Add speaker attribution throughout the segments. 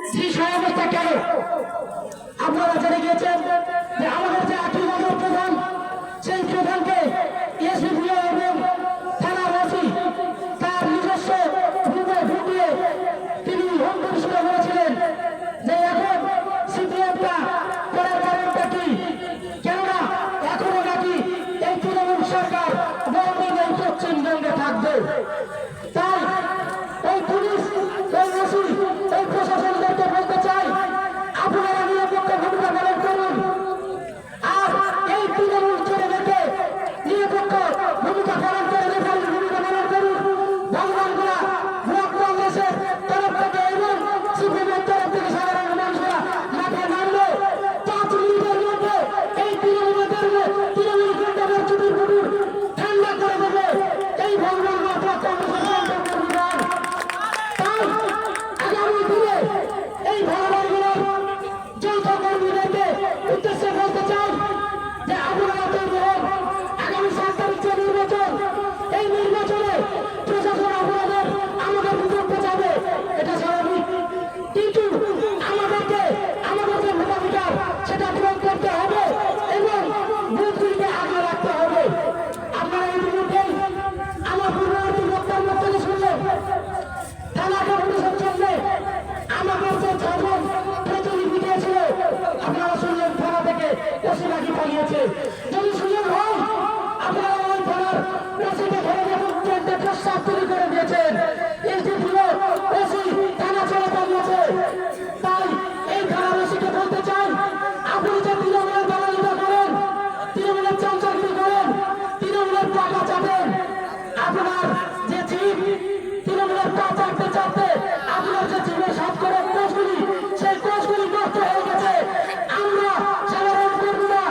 Speaker 1: সেই সহাবস্থা কেন আপনারা জেনে গিয়েছেন যে আমাদের যে আটই নজর প্রধান সেই প্রধানকে এসডিপিও এবং থানার ওসি তার নিজস্ব রুমে ঢুকিয়ে তিনি হুমকি শুরু করেছিলেন যে এখন সিপিএমটা করার কারণটা কি, কেননা এখনো নাকি এই তৃণমূল সরকার বহুদিন এই পশ্চিমবঙ্গে থাকবে। তাই এই পুলিশ, এই ওসি, এই প্রশাসনদেরকে বলতে চাই আপনারা নিরপেক্ষ ভূমিকা পালন করুন। আর এই তৃণমূল ছেড়ে রেখে নিরপেক্ষ ভূমিকা পালন করে রেফারির ভূমিকা পালন করুন। ভগবানগুলা ব্লক কংগ্রেসের তরফ থেকে এবং সিপিএমের তরফ থেকে সাধারণ মানুষরা মাঠে নামলে 5 মিনিটের মধ্যে এই তৃণমূল গুন্ডাদের চুটির পুকুর ঠান্ডা করে দেবে এই ভগবানগুলা ব্লক কংগ্রেসের কর্মীরা। তাই আগামী দিনে এই ভগবানগুলোর যৌথ কর্মীদেরকে উদ্দেশ্যে বলতে চাই যে আপনারা তৈরি হন। আগামী 7 তারিখ যে নির্বাচন, এই নির্বাচনে প্রশাসন আপনাদের আমাদের বিপক্ষে যাবে, এটা স্বাভাবিক। কিন্তু আমাদেরকে আমাদের যে ভোটাধিকার সেটা প্রয়োগ করতে হবে এবং বুথগুলিকে আগলে রাখতে হবে। আপনারা ইতিমধ্যেই আমার পূর্ববর্তী বক্তব্য থেকে শুনলেন থানাকে পুলিশের জন্য আমাদের যে 6 জন প্রতিনিধি দিয়েছিল, আপনারা শুনলেন থানা থেকে ওসি নাকি পালিয়েছে। যদি সুযোগ হয় আপনারা ওই থানার ওসিকে ধরে দেখুন, ট্রেনটা প্রস্তাব তৈরি করে দিয়েছেন। এসডিপিও ওসি থানা ছেড়ে পালিয়েছে। তাই এই থানার ওসিকে বলতে চাই, আপনি যে তৃণমূলের দালালিটা করেন, তৃণমূলের চামচাগিরি করেন, তৃণমূলের টাকা চাপেন, আপনার যে জিপ তৃণমূলের পা চাপতে চাপতে আপনার যে জীবনের সাত করে কোষগুলি, সেই কোষগুলি নষ্ট হয়ে গেছে। আমরা সাধারণ কর্মীরা,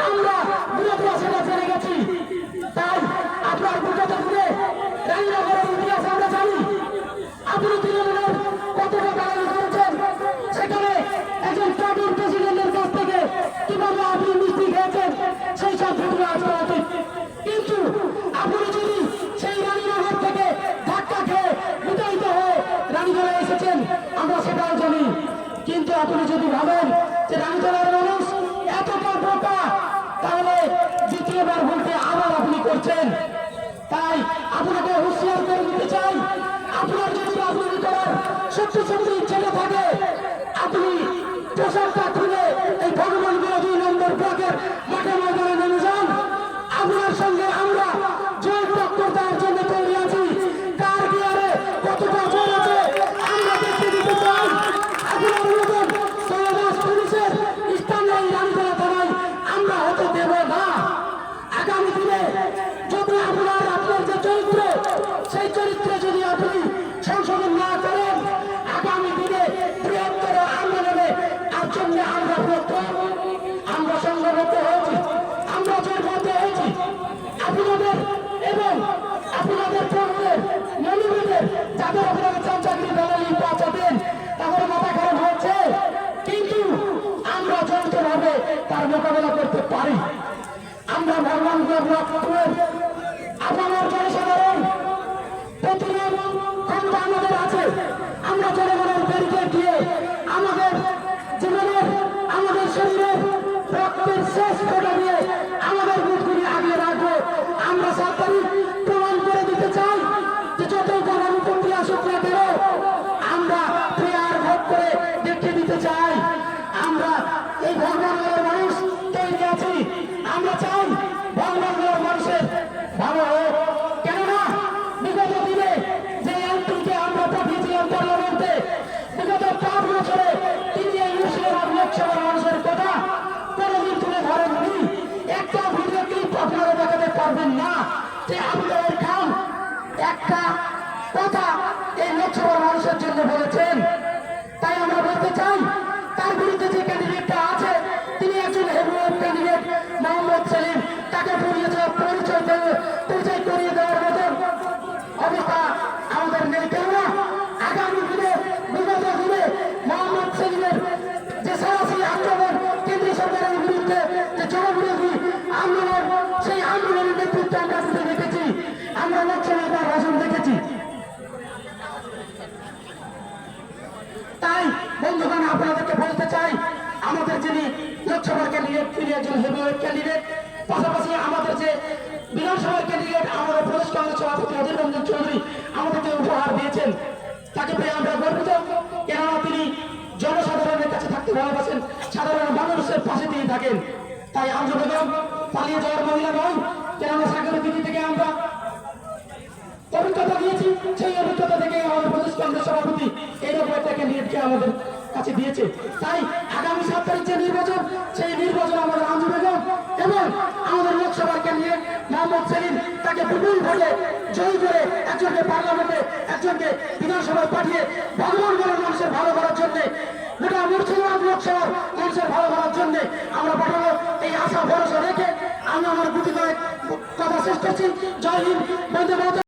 Speaker 1: আমরা বিরোধীরা সেটা জেনে গেছি। তাই আপনার বিগত দিনে রানীনগরের ইতিহাস আমরা জানি। আপনি তৃণমূলের কতটা দালালি করেছেন, সেখানে একজন পার্টির প্রেসিডেন্টের কাছ থেকে কিভাবে আপনি মিষ্টি খেয়েছেন সেই সব ভিডিও আসা উচিত। কিন্তু আপনি যদি সেই রানীনগর থেকে ধাক্কা খেয়ে বিতাড়িত হয়ে রানীতলায় এসেছেন, আমরা সেটাও জানি। কিন্তু আপনি যদি ভাবেন যে রানীতলার মানুষ এতটা বোকা, তাহলে দ্বিতীয়বার বলতে আবার আপনি করছেন। তাই আপনাকে হুঁশিয়ার করে দিতে চাই, আপনার যদি রাজনীতি করার সত্যি সত্যি ইচ্ছেটা থাকে, আপনি পোশাকটা খুলে এই ভগবান বিরোধী নম্বর ব্লকের মাঠে ময়দানে নেমে যান। আপনার সঙ্গে আমরা জয় টক্কর দেওয়ার জন্য তৈরি আছি। কার গিয়ারে কতটা জোর আছে আমরা দেখতে দিতে চাই। আপনার মতন সমাজ পুলিশের স্থান নেই রানীতলা থানায় আমরা হতে দেব না। আগামী দিনে যদি আপনার যে চরিত্র, সেই চরিত্রে যদি আপনি সংশোধন না করেন, আগামী দিনে বৃহত্তর আন্দোলনে আর জন্য আমরা প্রথম আমরা সংঘবদ্ধ হয়েছি, আমরা জোরবদ্ধ হয়েছি। আপনাদের এবং আপনাদের কর্মীদের মনিবেদের যাদের আপনারা চামচাগিরি দালালি পাচাবেন, তাদের মাথা খারাপ হচ্ছে। কিন্তু আমরা যৌথভাবে তার মোকাবেলা করতে পারি। আমরা ভগবানপুর ব্লক আপনার জনসাধারণ প্রতিরোধ ক্ষমতা আমাদের আছে। আমরা জনগণের ব্যারিকেড দিয়ে আমাদের জীবনের, আমাদের শরীরের রক্তের শেষ ফোঁটা দিয়ে আমাদের বুথগুলি আগিয়ে রাখবো। আমরা 7 তারিখ প্রমাণ করে দিতে চাই যে যতই গণার উপর আসুক না কেন, আমরা প্রেয়ার ভোট করে দেখিয়ে দিতে চাই আমরা এই ভগবানের মানুষ তৈরি আছি। আমরা চাই ভগবানের মানুষের ভালো হোক। কেননা বিগত দিনে যে এমপিকে আমরা পাঠিয়েছিলাম পার্লামেন্টে, বিগত 5 বছরে তিনি এই মুর্শিদাবাদ লোকসভার মানুষের কথা কোনদিন তুলে ধরেননি। একটা ভিডিও ক্লিপ আপনারা দেখাতে পারবেন না যে আবুল খান একটা কথা এই লোকসভার মানুষের জন্য বলেছেন। তাই আমরা বলতে চাই, তার বিরুদ্ধে যে ক্যান্ডিডেটটা আছে তিনি একজন হেভিওয়েট ক্যান্ডিডেট মোহাম্মদ সেলিম, তাকে পরিচয় করিয়ে দেওয়ার মতন অবস্থা আমাদের নেই। কেননা আগামী দিনে বিগত দিনে মোহাম্মদ সেলিমের যে সরাসরি আক্রমণ কেন্দ্রীয় সরকারের বিরুদ্ধে যে জনবিরোধী আন্দোলন, সেই আন্দোলনের নেতৃত্ব আমরা দেখেছি, আমরা লোকসভায় তার ভাষণ দেখেছি। তাই বন্ধু তিনি একজন হেভিওয়েট ক্যান্ডিডেট। পাশাপাশি আমাদের যে বিধানসভার ক্যান্ডিডেট আমাদের প্রদেশ কংগ্রেস সভাপতি অধীর রঞ্জন চৌধুরী আমাদেরকে উপহার দিয়েছেন, তাকে পেয়ে আমরা গর্বিত। কেননা তিনি জনসাধারণের কাছে থাকতে ভালোবাসেন, সাধারণ মানুষের পাশে তিনি থাকেন। তাই আঞ্জু বেগম পালিয়ে যাওয়ার মহিলা নয়, কেননা সাগর দিদি থেকে আমরা অভিজ্ঞতা দিয়েছি, সেই অভিজ্ঞতা থেকে আমাদের প্রদেশ কংগ্রেস সভাপতি এইরকম একটা ক্যান্ডিডেটকে আমাদের কাছে দিয়েছে। তাই আগামী 7 তারিখ যে নির্বাচন, সেই নির্বাচন আমাদের আঞ্জু বেগম এবং আমাদের লোকসভার ক্যান্ডিডেট মোহাম্মদ সেলিম তাকে বিপুল ভোটে জয়ী করে একজনকে পার্লামেন্টে, একজনকে বিধানসভায় পাঠিয়ে ভগবান বলে মানুষের ভালো করার জন্য, গোটা মুর্শিদাবাদ লোকসভার মানুষের ভালো করার জন্য আমরা পাঠাবো। এই আশা ভরসা রেখে আমি আমার গুটি কয়েক কথা শেষ করছি। জয় হিন্দ, বন্দে মাতরম।